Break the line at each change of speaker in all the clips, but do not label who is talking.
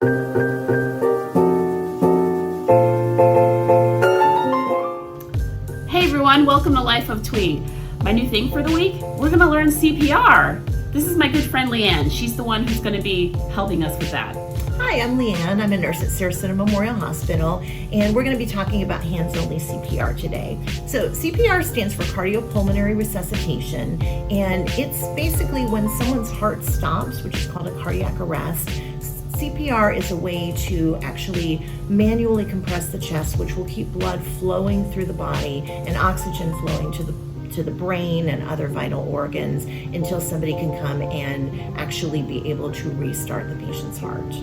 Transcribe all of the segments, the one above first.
Hey everyone, welcome to Life of Thuy. My new thing for the week, we're going to learn CPR. This is my good friend Leeann. She's the one who's going to be helping us with that.
Hi, I'm Leeann. I'm a nurse at Sarasota Memorial Hospital, and we're going to be talking about hands-only CPR today. So CPR stands for cardiopulmonary resuscitation, and it's basically when someone's heart stops, which is called a cardiac arrest. CPR is a way to actually manually compress the chest, which will keep blood flowing through the body and oxygen flowing to the brain and other vital organs until somebody can come and actually be able to restart the patient's heart.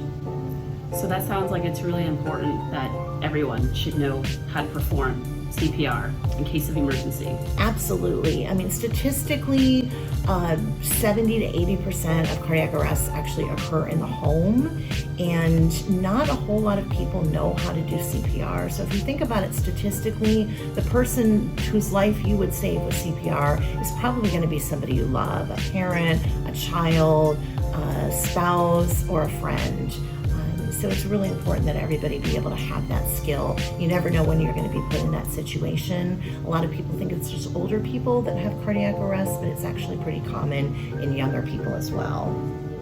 So that sounds like it's really important that everyone should know how to perform CPR in case of emergency.
Absolutely. I mean, statistically, 70 to 80% of cardiac arrests actually occur in the home, and not a whole lot of people know how to do CPR. So if you think about it statistically, the person whose life you would save with CPR is probably going to be somebody you love, a parent, a child, a spouse, or a friend. So it's really important that everybody be able to have that skill. You never know when you're going to be put in that situation. A lot of people think it's just older people that have cardiac arrest, but it's actually pretty common in younger people as well.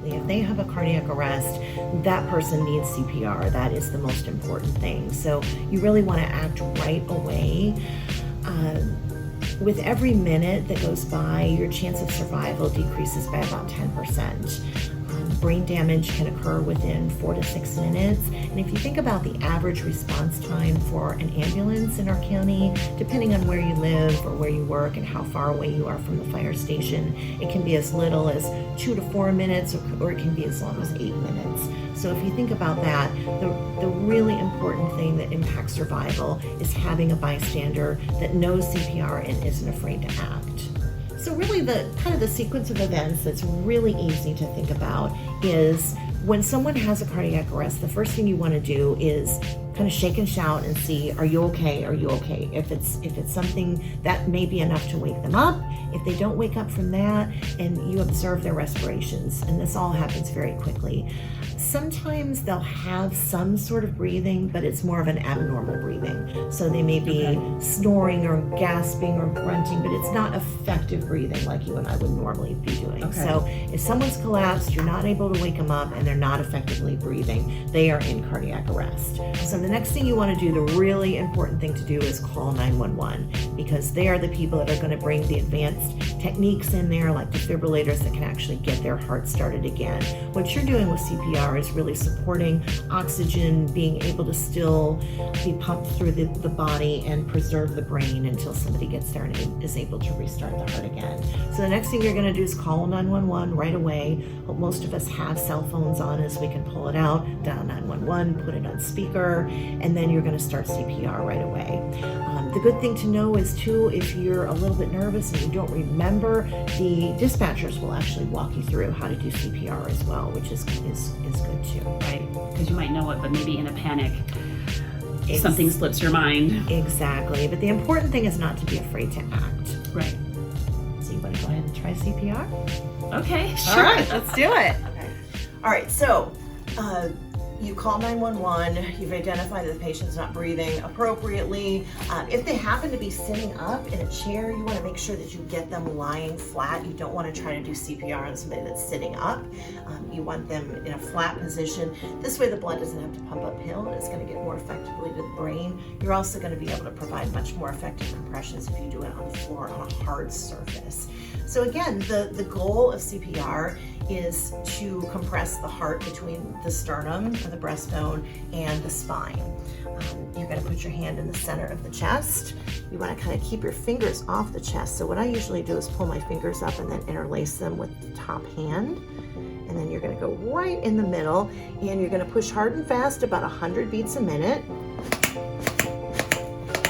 If they have a cardiac arrest, that person needs CPR. That is the most important thing. So you really want to act right away. With every minute that goes by, your chance of survival decreases by about 10%. Brain damage can occur within 4 to 6 minutes. And if you think about the average response time for an ambulance in our county, depending on where you live or where you work and how far away you are from the fire station, it can be as little as 2 to 4 minutes, or it can be as long as 8 minutes. So if you think about that, the really important thing that impacts survival is having a bystander that knows CPR and isn't afraid to act. So really the sequence of events that's really easy to think about is when someone has a cardiac arrest, the first thing you want to do is kind of shake and shout and see, are you okay? Are you okay? If it's something that may be enough to wake them up. If they don't wake up from that, and you observe their respirations, and this all happens very quickly. Sometimes they'll have some sort of breathing, but it's more of an abnormal breathing. So they may be snoring or gasping or grunting, but it's not effective breathing like you and I would normally be doing.
Okay.
So if someone's collapsed, you're not able to wake them up, and they're not effectively breathing, they are in cardiac arrest. So the next thing you want to do, the really important thing to do, is call 911, because they are the people that are going to bring the advanced techniques in there, like defibrillators that can actually get their heart started again. What you're doing with CPR is really supporting oxygen being able to still be pumped through the body and preserve the brain until somebody gets there and is able to restart the heart again. So the next thing you're going to do is call 911 right away. Most of us have cell phones on us. We can pull it out, dial 911, put it on speaker, and then you're going to start CPR right away. The good thing to know is too, if you're a little bit nervous and you don't remember, the dispatchers will actually walk you through how to do CPR as well, which is good too.
Right, because you might know it, but maybe in a panic, something slips your mind.
Exactly, but the important thing is not to be afraid to act.
Right.
So you want to go ahead and try CPR?
Okay, sure.
All right, let's do it. Okay. All right, so you call 911, you've identified that the patient's not breathing appropriately. If they happen to be sitting up in a chair, you want to make sure that you get them lying flat. You don't want to try to do CPR on somebody that's sitting up. You want them in a flat position. This way the blood doesn't have to pump uphill, and it's going to get more effectively to the brain. You're also going to be able to provide much more effective compressions if you do it on the floor on a hard surface. So again, the goal of CPR is to compress the heart between the sternum or the breastbone and the spine. You're going to put your hand in the center of the chest. You want to kind of keep your fingers off the chest. So what I usually do is pull my fingers up and then interlace them with the top hand. And then you're going to go right in the middle, and you're going to push hard and fast, about 100 beats a minute.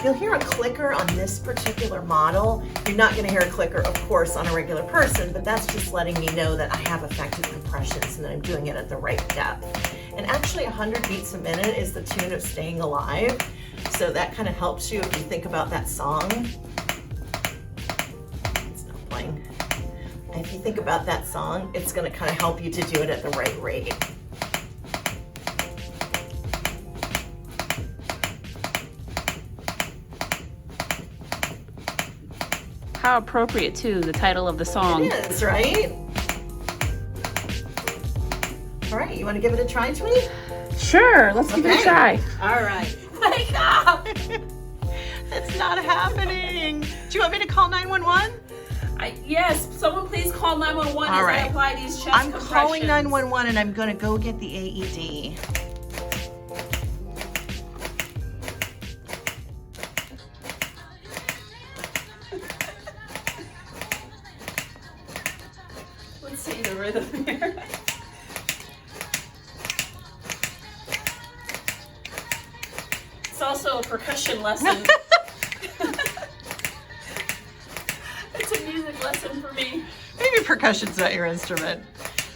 You'll hear a clicker on this particular model. You're not going to hear a clicker, of course, on a regular person, but that's just letting me know that I have effective compressions and that I'm doing it at the right depth. And actually 100 beats a minute is the tune of Staying Alive. So that kind of helps you if you think about that song. It's not playing. If you think about that song, it's going to kind of help you to do it at the right rate.
How appropriate too, the title of the song.
It is, right? All right, you want to give it a try, Thuy?
Sure, let's give it a try.
All right.
Wake up!
It's not happening. Do you want me to call 911?
Yes, someone please call 911
All
as
right.
I apply these chest
I'm
compressions.
calling 911 and I'm going to go get the AED.
Let's see the rhythm here. It's also a percussion lesson. It's a music lesson for me.
Maybe percussion's not your instrument.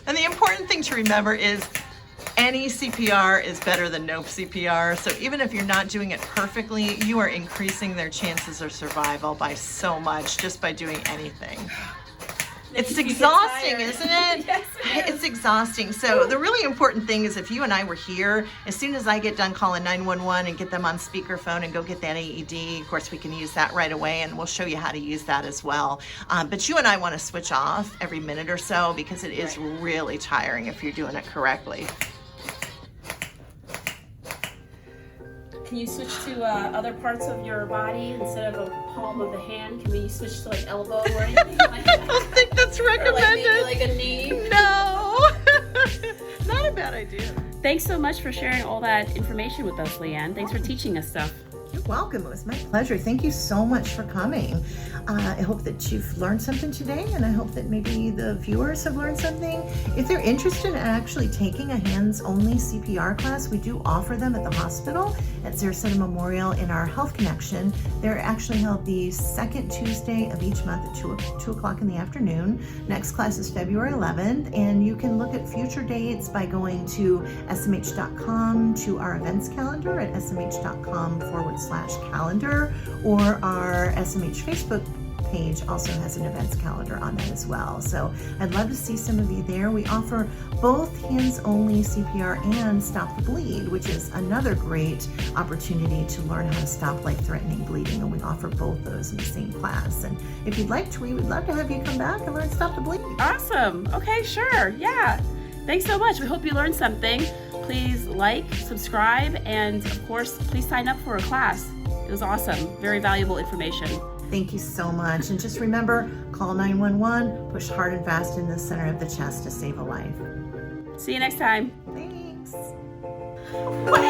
And the important thing to remember is any CPR is better than no CPR. So even if you're not doing it perfectly, you are increasing their chances of survival by so much just by doing anything. It's exhausting, isn't it?
Yes, it is.
It's exhausting. So the really important thing is if you and I were here, as soon as I get done calling 911 and get them on speakerphone and go get that AED, of course we can use that right away and we'll show you how to use that as well. But you and I want to switch off every minute or so because it is really tiring if you're doing it correctly.
Can you switch to other parts of your body instead of a palm of the hand? Can we switch to like elbow or anything like that?
I don't think that's
Or like
recommended.
maybe like a knee?
No, not a bad idea.
Thanks so much for sharing all that information with us, Leeann. Thanks for teaching us stuff.
You're welcome. It was my pleasure. Thank you so much for coming. I hope that you've learned something today, and I hope that maybe the viewers have learned something. If they're interested in actually taking a hands-only CPR class, we do offer them at the hospital at Sarasota Memorial in our Health Connection. They're actually held the second Tuesday of each month at 2 o'clock in the afternoon. Next class is February 11th, and you can look at future dates by going to smh.com, to our events calendar at smh.com/calendar, or our SMH Facebook page also has an events calendar on that as well. So I'd love to see some of you there. We offer both hands-only CPR and Stop the Bleed, which is another great opportunity to learn how to stop life-threatening bleeding, and we offer both those in the same class. And if you'd like to, we would love to have you come back and learn Stop the Bleed.
Awesome. Okay, sure. Yeah. Thanks so much. We hope you learned something. Please like, subscribe, and of course, please sign up for a class. It was awesome. Very valuable information.
Thank you so much. And just remember, call 911, push hard and fast in the center of the chest to save a life.
See you next time.
Thanks.
Wake